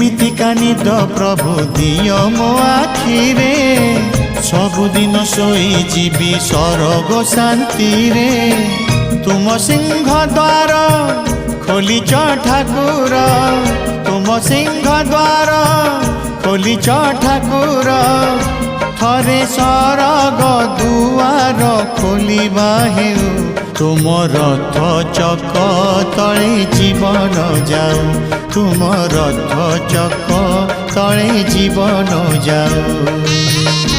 एमितिका निद प्रभु दिय मो आखिरे सबुदिन सोई जीवी सरग शांति रे तुम सिंह द्वार खोलिच ठाकुर तुम सिंह द्वार खोलिच ठाकुर थरे सरग दुआर खोलिबा हेउ तुम रथ चक तले जीवन जाऊ तुम रथ चक तले जीवन जाऊ।